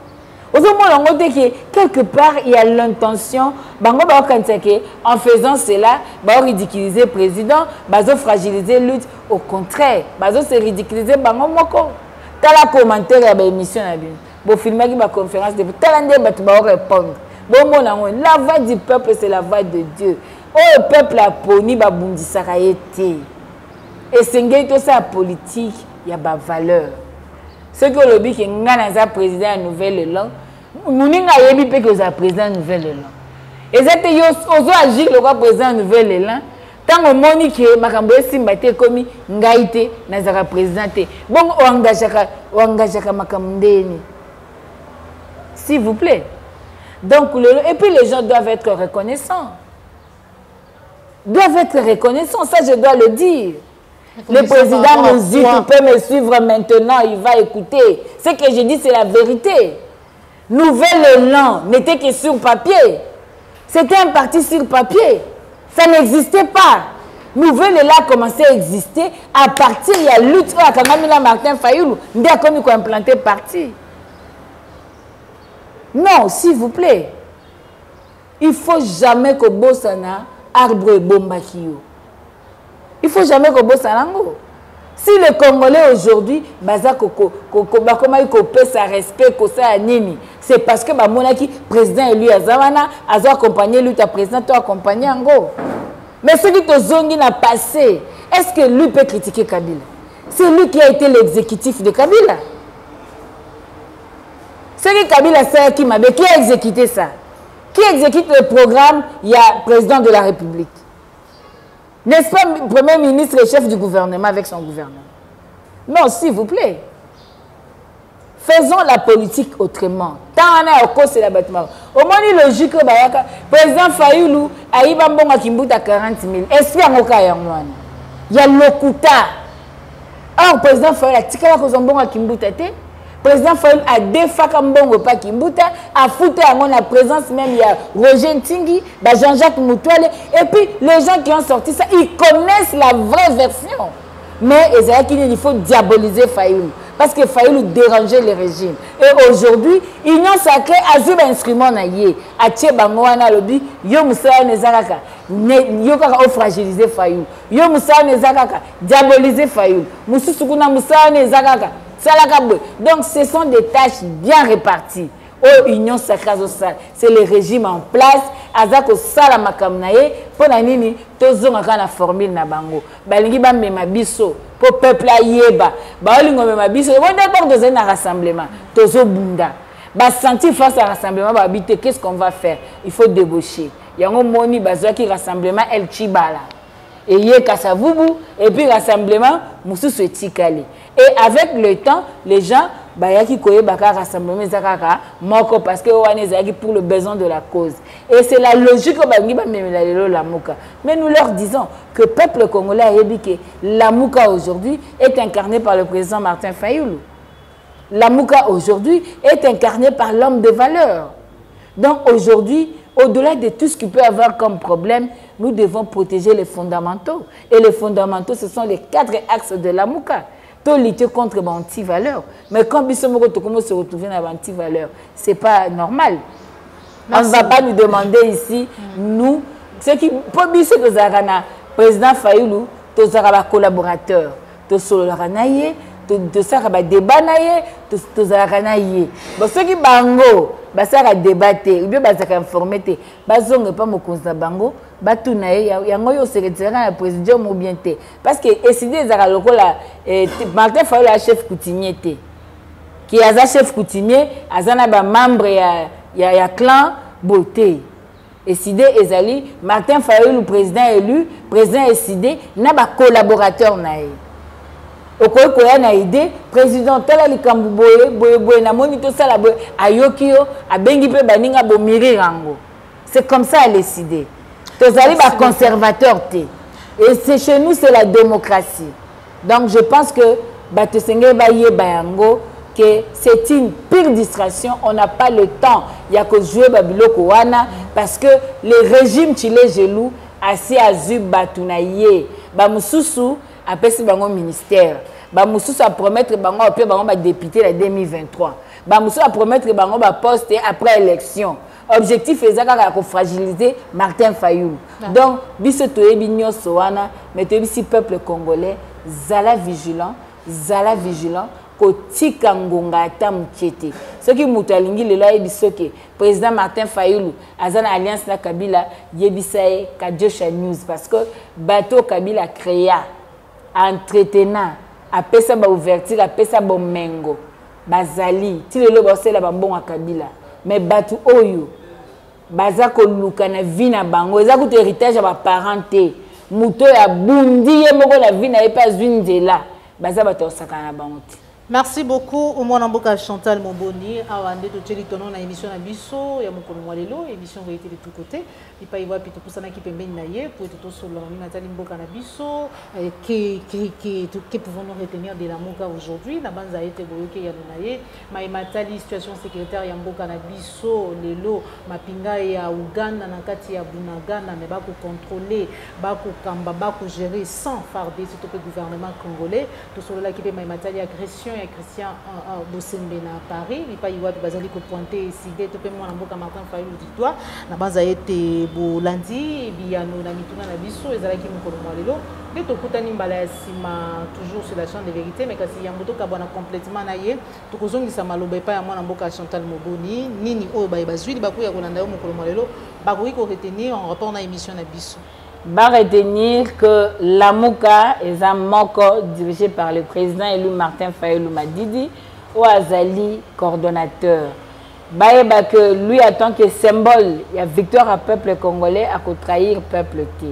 Ozomona que quelque part il y a l'intention bango ba okantake en faisant cela ba ridiculiser président, bazo fragiliser lutte, au contraire, bazo se ridiculiser bango moko. Tala commentaire ya ba émission na bien. Bo filmer ki ba conférence de tala ndé batu ba répondre. Bon mona la voix du peuple c'est la voix de Dieu. Oh le peuple a poni ba bundisaka été. Et c'est tout ça politique, il y a des valeurs. Ce que le but est que nous président de Nouvelle-Élan, nous avons dit que nous avons président de Nouvelle-Élan. Et c'est que nous avons agi le président de Nouvelle-Élan, tant que nous avons dit que nous avons dit que nous avons présenté. Bon, on engage s'il vous plaît. Donc, et puis les gens doivent être reconnaissants. Ça je dois le dire. Le président nous dit, tu peux me suivre maintenant, il va écouter. Ce que je dis, c'est la vérité. Nouvelle-Élan n'était que sur papier. C'était un parti sur papier. Ça n'existait pas. Nouvelle-Élan a commencé à exister à partir de la lutte à Kamamila Martin Fayulu. Nous avons implanté parti. Non, s'il vous plaît. Il ne faut jamais que Bossana arbre et bombakio. Il ne faut jamais que Bossanango. Si le Congolais aujourd'hui, c'est parce que le président élu Azawana a accompagné lui, ta président, tu as accompagné Ango. Mais ce qui te zongi n'a passé, est-ce que lui peut critiquer Kabila? C'est lui qui a été l'exécutif de Kabila. C'est que Kabila sait qui a exécuté ça. Qui exécute le programme? Il y a le président de la République. N'est-ce pas le Premier ministre et chef du gouvernement avec son gouvernement? Non, s'il vous plaît. Faisons la politique autrement. Tant on a au cause c'est l'abattement. Au moins, il est logique que le président Fayoulou a eu un bon à 40 000. Est-ce qu'il y a un cas? Il y a l'Okuta. Or, le président Fayoulou a tiré un bon à Kimbuta. Le président Fayoulou a défait un bon repas Kimbuta, a foutu à la présence même, il y a Roger Ntingi, Jean-Jacques Moutouale. Et puis, les gens qui ont sorti ça, ils connaissent la vraie version. Mais il faut diaboliser Fayoulou. Parce que Fayoulou dérangeait le régime. Et aujourd'hui, l'Union sacrée a vu un instrument naïe. A tché bangoana lobi, yo moussa nezaraka. Yo kaka fragiliser Fayoulou. Yo moussa nezaraka. Diaboliser Fayoulou. Moussou soukuna moussa nezaraka. Donc ce sont des tâches bien réparties. Au Union sacrée, c'est le régime en place. Azako sala makamnaye pour nanini tozonga kana formule na bango. Balingi ba mema biso pour peuple ayeba. Ba olingo mema biso. On d'abord dans un rassemblement. Tozo bunda. Ba sentir face à rassemblement ba habiter qu'est-ce qu'on va faire? Il faut débaucher. Yango moni bazwa ki rassemblement El Chibala. Et yé kasavubu et puis rassemblement mususu etikali. Et avec le temps, les gens bayaki koye baka rassemblement zakaka moko parce que wane zaki pour le besoin de la cause. Et c'est la logique que bangi ba memela lelo la muka. Mais nous leur disons que le peuple congolais a dit que la muka aujourd'hui est incarné par le président Martin Fayoulou. La muka aujourd'hui est incarné par l'homme de valeur. Donc aujourd'hui, au-delà de tout ce qui peut avoir comme problème, nous devons protéger les fondamentaux. Et les fondamentaux, ce sont les 4 axes de la muka. Tout lutter contre les anti-valeurs. Mais quand Bissomoko se retrouve dans les anti-valeurs, ce n'est pas normal. Merci. On ne va pas nous demander ici, nous, ce qui pour Bissé que le président Fayoulou, tous les collaborateurs, tous les ranaïs, tous les débats, tous les ranaïs. Bon, ceux qui bango, basara débattre, ou bien basara informer, basonge pas mo konza bango, batu na ye yango yo secrétaire na président mo bien té parce que décider zara lokola Martin Fayoulou la chef coutumier té qui aza chef coutumier azana ba membre ya clan beauté décider ezali Martin Fayoulou président élu président décidé na ba collaborateur na ye okoy koya na idée président tala likambu boye na moni to sala boye ayoki yo abengi pe baninga bo miri rango. C'est comme ça à décider. Tous allez ba conservateur té. Et c'est chez nous c'est la démocratie. Donc je pense que batesenge ba ye bayango que c'est une pire distraction, on n'a pas le temps. Il y a que jouer babiloko wana parce que le régime chilé gelou assez azu batunaye ba mususu apesi bango ministère. Ba mususu a promettre bango après bango ba député la 2023. Ba mususu a promettre bango ba poste après élection. Objectif est de fragiliser Martin Fayoulou. Donc, biso toyebi nyonso wana, mais toyebi si peuple congolais zala vigilant, kotika ngonga ata mukete. Ce qui mutalingi le la yebiso ke président Martin Fayoulou azana alliance na Kabila yebisaye Kadiosha News parce que bateau Kabila créa entretenant apesa ba ouverture apesa ba mengo bazali ti lelo bosela ba mbonga Kabila. Mais batu oyo baza ko luka na vie na bango eza ko héritage ya ba parenté muto ya bundi ye moko la vie na pas une de là baza bato sakana bango. Merci beaucoup au Mwanamboka Chantal Momboni awande to teli tono na émission na biso ya mokolo mwalelo émission vérité de tous côtés il pa iwa pito pusana ki pembeni na ye pour tout solo na tali mboka na biso que pouvons-nous retenir de la moka aujourd'hui na banza été boyoke ya na ye mai matali situation sécuritaire ya mboka na biso lelo mapinga ya Uganda na kati ya Bunagana ne ba ko contrôler ba ko kamba ba ko gérer sans farder surtout le gouvernement congolais to solo la ki pe mai matali agression Christian Bosembe na Paris, il pas y avoir bazali ko pointer décidé to pe mwana mboka Martin Fayoulou ditwa na banza été bolandi biyano na mituna na biso ezalaki mokolo mwalelo de to kutani mbala ya sima toujours sur la chaîne de vérité mais kasi ya moto ka bona complètement na ye to kozongisa maloba pa ya mwana mboka Chantal Moboni nini oyo ba bazwili bakuya kolanda yo mokolo mwalelo bakoki ko retenir en rapport na émission na biso. va retenir que Lamuka est un moko dirigé par le président élu Martin Fayulu Madidi ou Azali coordonnateur. Baïba que lui en tant que symbole, il y a victoire à peuple congolais à trahir peuple T.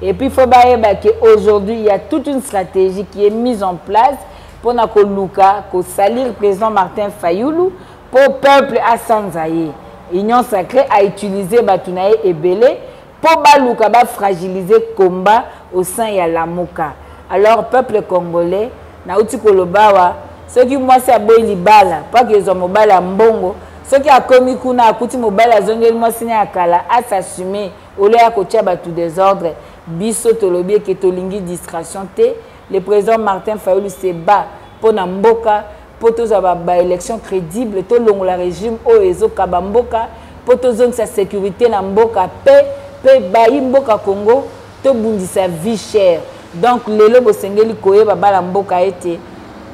Et puis il faut baïba que aujourd'hui il y a toute une stratégie qui est mise en place pour que salir le président Martin Fayulu pour le peuple à Sanzaye. Union sacrée a utilisé Batunaye et Belé pour baluka ba fragiliser le combat au sein de Lamuka. Alors peuple congolais, na uti kolobawa, ceux qui moi c'est aboy libala, pas que ils ont mobala mbongo, ceux qui a commis kuna akuti mobala zongeli moi signa akala à s'assumer au lieu à kotia batu désordre, biso tolobi ke tolingi distraction té, le président Martin Fayulu se bat pour na mboka pour tous avoir une élection crédible, tout le régime au ezo kabamboka, pour tous sa sécurité na mboka paix, paix bayi mboka Congo, tout bundi sa vie chère. Donc le lobo sengeli koye baba la mboka été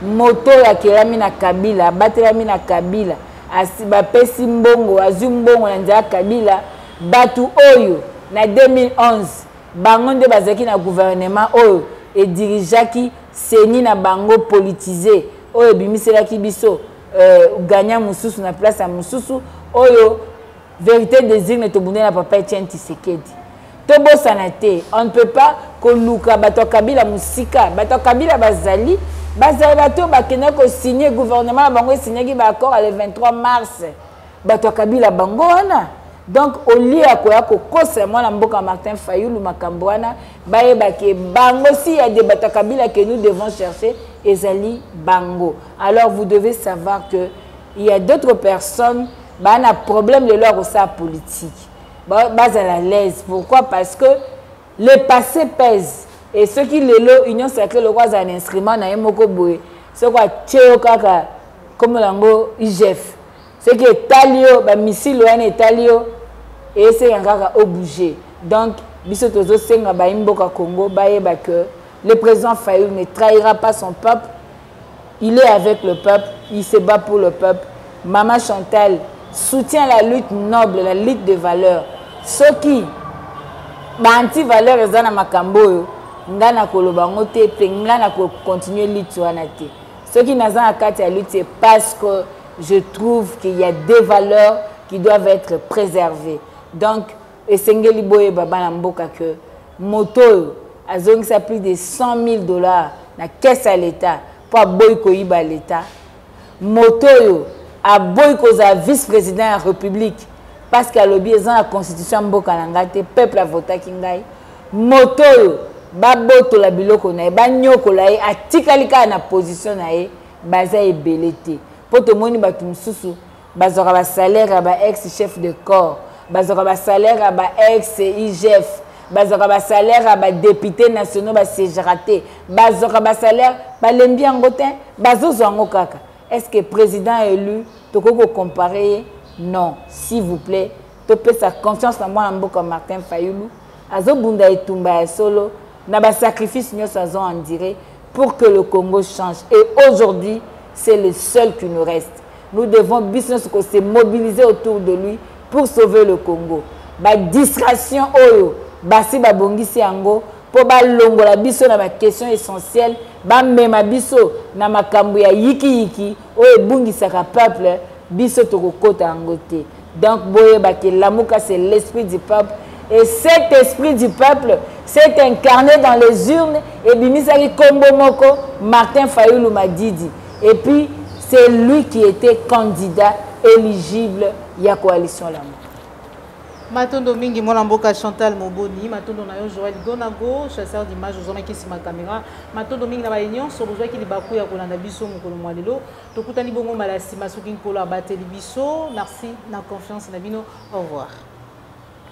moto ya kelami na Kabila, batelami na Kabila, asiba pesi mbongo, azumbongo na ndia Kabila, batu oyo na 2011, bangonde bazaki na gouvernement oyo et dirigeaki seni na bango politisé. Oyo bimiselaki biso gagnant mususu na place à mususu oyo vérité désigne to bundela papa Etienne Tshisekedi tobo sanate on ne peut pas koluka bato Kabila musika bato Kabila bazali bato bakena ko signer gouvernement bango signer ki ba accord le 23 mars bato Kabila bango wana. Donc au lieu à quoi kokosa moi na mboka Martin Fayulu makambo wana bayeba ke bango si il y a des bato Kabila que nous devons chercher ezali bango. Alors vous devez savoir que il y a d'autres personnes bah un problème de leur sa politique. Bah à la l'aise. Pourquoi? Parce que le passé pèse et ceux qui le union sacrée le roi un instrument na moko boye. Ce quoi tcheo kaka comme lango IGF. C'est que talio ba missile wana talio et c'est encore obligé. Donc biso tozo senga ba imboka Congo bayeba que le président Fayulu ne trahira pas son peuple. Il est avec le peuple, il se bat pour le peuple. Maman Chantal soutient la lutte noble, la lutte de valeurs. Ceux qui anti-valeurs ils ont makambo ngana kolobango te pengana ko continuer lutte wana te. Ceux qui n'ont pas la lutte c'est parce que je trouve qu'il y a des valeurs qui doivent être préservées. Donc esengeli boye baba na mboka que moto azongisa plus de 100 000 $ na caisse à l'État pour boyko iba l'État. Moto a boyko za vice-président de la République parce qu'à lobby dans la constitution mboka nangate peuple a voté kingai. Moto ba boto la biloko na ba nyoko la atikalika na position na e baza ebelete. Pour tout moni batu mususu bazora ba salaire ba ex chef de corps, bazora ba salaire ba ex IGF. Bazora ba salaire à ba député nationaux ba CGRT bazora ba salaire ba lembi angotin bazozo ngo kaka. Est-ce que président élu toko comparer? Non, s'il vous plaît, to peut sa confiance en moi en mboka Martin Fayulu azo bunda etumba ya solo na ba sacrifice nyoso azo en dire pour que le Congo change et aujourd'hui c'est le seul qui nous reste. Nous devons business se mobiliser autour de lui pour sauver le Congo. Ba distraction oyo basi babongisi yango po balongola biso na ba question essentielle ba mema biso na makambo ya yiki oyo ebungisaka peuple biso tokokota yango te. Donc boye ba ke Lamuka c'est l'esprit du peuple et cet esprit du peuple s'est incarné dans les urnes et bimisaki kombo moko Martin Fayulu Madidi et puis c'est lui qui était candidat éligible ya coalition Lamuka. Matondo mingi mwana mboka Chantal Moboni, matondo na yo Joël Gonago, chasseur d'images ozona kisi ma caméra, matondo mingi na ba union so bozwa ki libaku ya kolanda biso mokolo mwalelo, tokutani bongo malasi masuki nkolo abateli biso, merci na confiance na bino, au revoir.